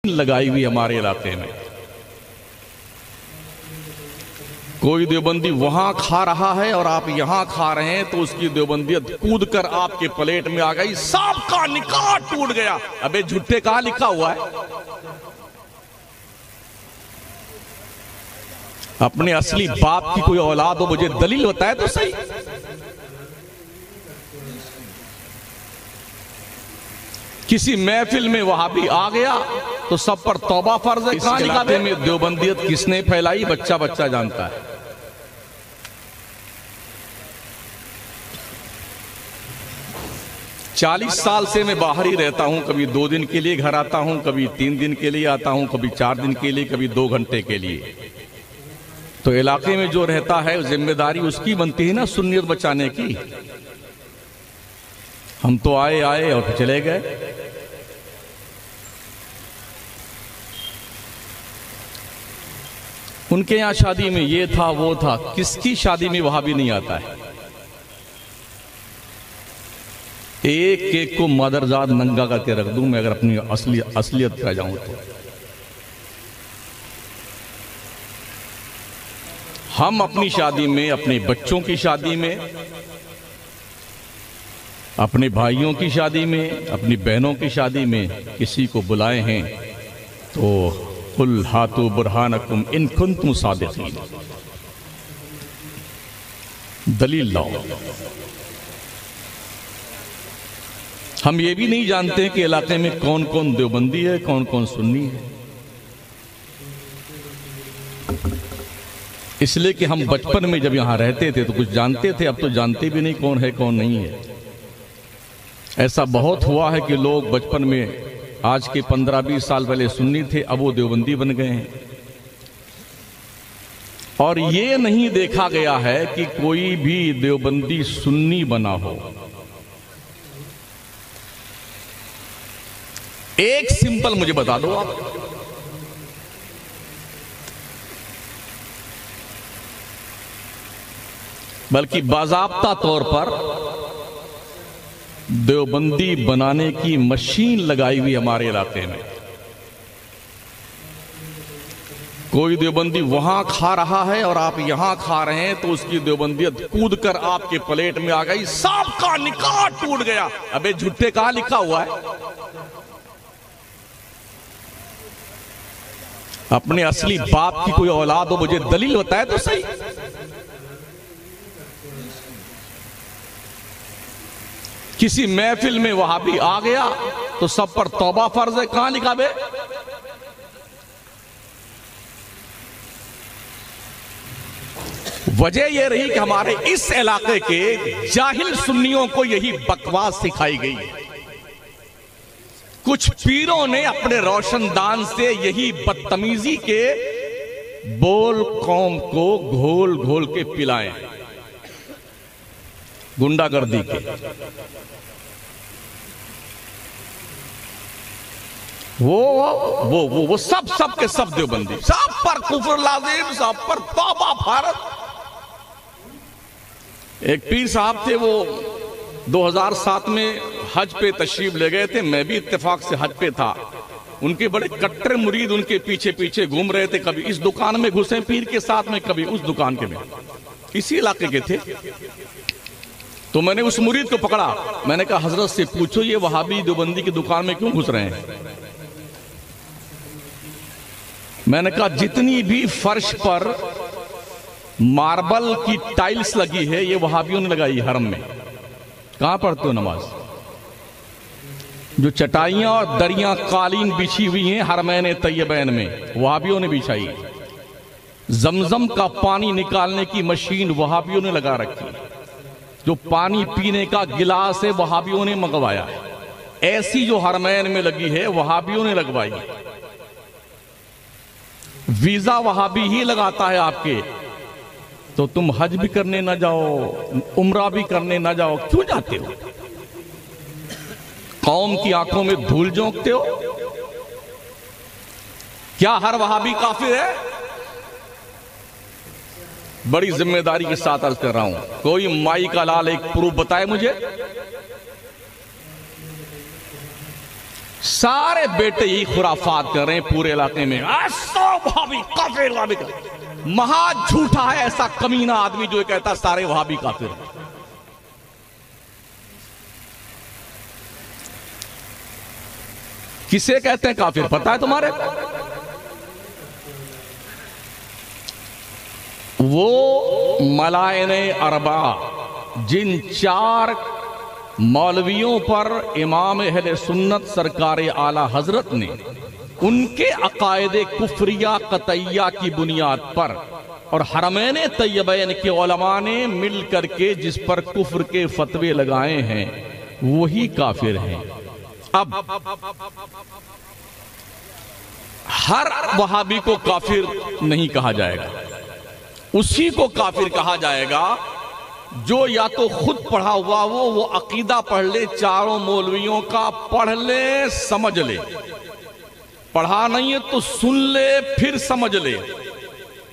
लगाई हुई हमारे इलाके में। कोई देवबंदी वहां खा रहा है और आप यहां खा रहे हैं तो उसकी देवबंदियत कूद कर आपके प्लेट में आ गई, सबका निकाह टूट गया। अबे झूठे कहां लिखा हुआ है? अपने असली बाप की कोई औलाद हो, मुझे दलील बताए तो सही। किसी महफिल में वहाबी आ गया तो सब पर तौबा फर्ज है। कहां लिखा में देवबंदियत किसने फैलाई? बच्चा बच्चा जानता है। चालीस साल से मैं बाहर ही रहता हूं। कभी 2 दिन के लिए घर आता हूं, कभी 3 दिन के लिए आता हूं, कभी 4 दिन के लिए, कभी 2 घंटे के लिए। तो इलाके में जो रहता है जिम्मेदारी उसकी बनती है ना सुन्नियत बचाने की। हम तो आए और चले गए। उनके यहां शादी में ये था वो था, किसकी शादी में वहां भी नहीं आता है। एक एक को मदरजाद नंगा करके रख दूं मैं अगर अपनी असलियत पर जाऊं तो। हम अपनी शादी में, अपने बच्चों की शादी में, अपने भाइयों की शादी में, अपनी बहनों की शादी में किसी को बुलाए हैं तो कुल हाथू बुरहानकुम इन कुंतुम सादिकीन, दलील लाओ। हम ये भी नहीं जानते कि इलाके में कौन कौन देवबंदी है, कौन कौन सुन्नी है। इसलिए कि हम बचपन में जब यहां रहते थे तो कुछ जानते थे, अब तो जानते भी नहीं कौन है कौन नहीं है। ऐसा बहुत हुआ है कि लोग बचपन में, आज के 15-20 साल पहले सुन्नी थे, अब वो देवबंदी बन गए हैं। और ये नहीं देखा गया है कि कोई भी देवबंदी सुन्नी बना हो। एक सिंपल मुझे बता दो आप, बल्कि बाज़ाब्ता तौर पर देवबंदी बनाने की मशीन लगाई हुई हमारे इलाके में। कोई देवबंदी वहां खा रहा है और आप यहां खा रहे हैं तो उसकी देवबंदियत कूद कर आपके प्लेट में आ गई, सबका निकाह टूट गया। अबे झूठे कहां लिखा हुआ है? अपने असली बाप की कोई औलाद हो, मुझे दलील बताए तो सही। किसी महफिल में वहाबी आ गया तो सब पर तौबा फर्ज है। कहां लिखा बे? वजह यह रही कि हमारे इस इलाके के जाहिल सुन्नियों को यही बकवास सिखाई गई। कुछ पीरों ने अपने रोशनदान से यही बदतमीजी के बोल कौम को घोल घोल के पिलाए, गुंडागर्दी के। वो सब के सब देवबंदी, सब पर कुफर लाजिम, सब पर तौबा फर्ज। एक पीर साहब थे, वो 2007 में हज पे तशरीफ ले गए थे। मैं भी इत्तेफाक से हज पे था। उनके बड़े कट्टर मुरीद उनके पीछे पीछे घूम रहे थे। कभी इस दुकान में घुसे पीर के साथ में, कभी उस दुकान के में। इसी इलाके के थे। तो मैंने उस मुरीद को पकड़ा। मैंने कहा हजरत से पूछो ये वहाबी देवबंदी की दुकान में क्यों घुस रहे हैं? मैंने कहा जितनी भी फर्श पर मार्बल की टाइल्स लगी है ये वहाबियों ने लगाई हरम में। कहां पढ़ते हो नमाज? जो चटाइयां और दरियां कालीन बिछी हुई हैं हरमैन तैयबैन में, वहाबियों ने बिछाई। जमजम का पानी निकालने की मशीन वहाबियों ने लगा रखी। जो पानी पीने का गिलास है वहाबियों ने मंगवाया। ऐसी जो हरमैन में लगी है वहाबियों ने लगवाई। वीजा वहाबी ही लगाता है आपके। तो तुम हज भी करने ना जाओ, उम्रा भी करने ना जाओ, क्यों जाते हो? कौम की आंखों में धूल झोंकते हो? क्या हर वहाबी काफिर है? बड़ी जिम्मेदारी के साथ अर्ज कर रहा हूं। कोई माई का लाल एक प्रूफ बताए मुझे। सारे बेटे यही खुराफात कर रहे हैं पूरे इलाके में। वहाबी काफिर, वहाबी काफिर। महा झूठा है ऐसा कमीना आदमी जो कहता सारे वहाबी काफिर। किसे कहते हैं काफिर पता है तुम्हारे? वो मलायने अरबा जिन 4 मौलवियों पर इमाम अहले सुन्नत सरकार आला हजरत ने उनके अकायदे कुफरिया कतैया की बुनियाद पर और हरमैन तैयबैन के उलमा ने मिल करके जिस पर कुफ्र के फतवे लगाए हैं वही काफिर हैं। अब हर वहाबी को काफिर नहीं कहा जाएगा, उसी को काफिर कहा जाएगा जो या तो खुद पढ़ा हुआ वो अकीदा पढ़ ले, चारों मौलवियों का पढ़ ले, समझ ले। पढ़ा नहीं है तो सुन ले, फिर समझ ले।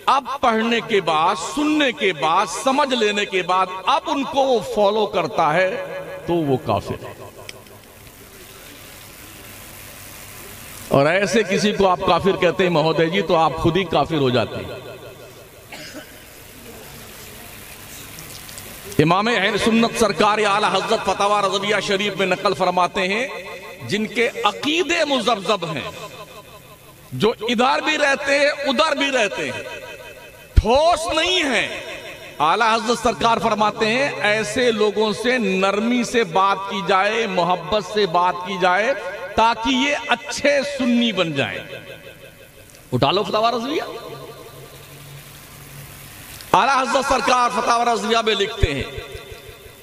अब पढ़ने के बाद, सुनने के बाद, समझ लेने के बाद अब उनको वो फॉलो करता है तो वो काफिर है। और ऐसे किसी को आप काफिर कहते हैं महोदय जी तो आप खुद ही काफिर हो जाते हैं। इमाम अहले सुन्नत सरकार आला हज़रत फतवा रज़विया शरीफ में नकल फरमाते हैं जिनके अकीदे मुज़ब्ज़ब हैं, जो इधर भी रहते हैं उधर भी रहते हैं, ठोस नहीं है। आला हज़रत सरकार फरमाते हैं ऐसे लोगों से नरमी से बात की जाए, मोहब्बत से बात की जाए ताकि ये अच्छे सुन्नी बन जाए। उठा लो फतवा रज़विया। आला हज़रत सरकार फतवा रज़विया में लिखते हैं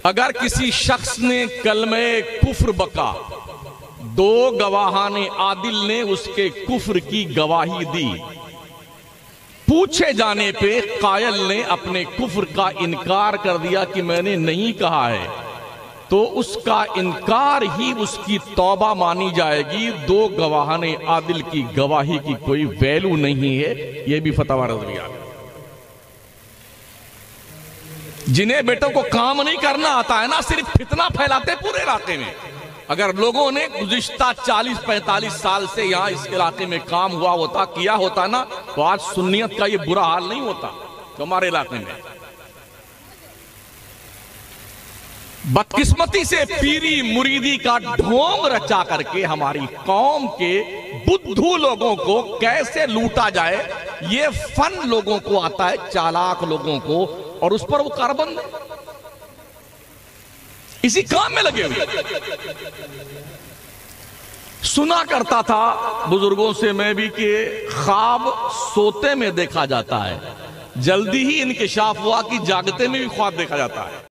अगर किसी शख्स ने कलमे कुफ्र बका, 2 गवाहाने आदिल ने उसके कुफ्र की गवाही दी, पूछे जाने पे कायल ने अपने कुफ्र का इनकार कर दिया कि मैंने नहीं कहा है, तो उसका इनकार ही उसकी तौबा मानी जाएगी। 2 गवाहाने आदिल की गवाही की कोई वैल्यू नहीं है। यह भी फतवा रज़विया। जिन्हें बेटों को काम नहीं करना आता है ना, सिर्फ फितना फैलाते पूरे इलाके में। अगर लोगों ने गुज़िश्ता 40-45 साल से यहां इस इलाके में काम हुआ होता, किया होता ना, तो आज सुन्नियत का ये बुरा हाल नहीं होता तो हमारे इलाके में। बदकिस्मती से पीरी मुरीदी का ढोंग रचा करके हमारी कौम के बुद्धू लोगों को कैसे लूटा जाए ये फन लोगों को आता है, चालाक लोगों को, और उस पर वो कारबंद इसी काम में लगे हुए। सुना करता था बुजुर्गों से मैं भी कि ख्वाब सोते में देखा जाता है, जल्दी ही इंकिशाफ हुआ कि जागते में भी ख्वाब देखा जाता है।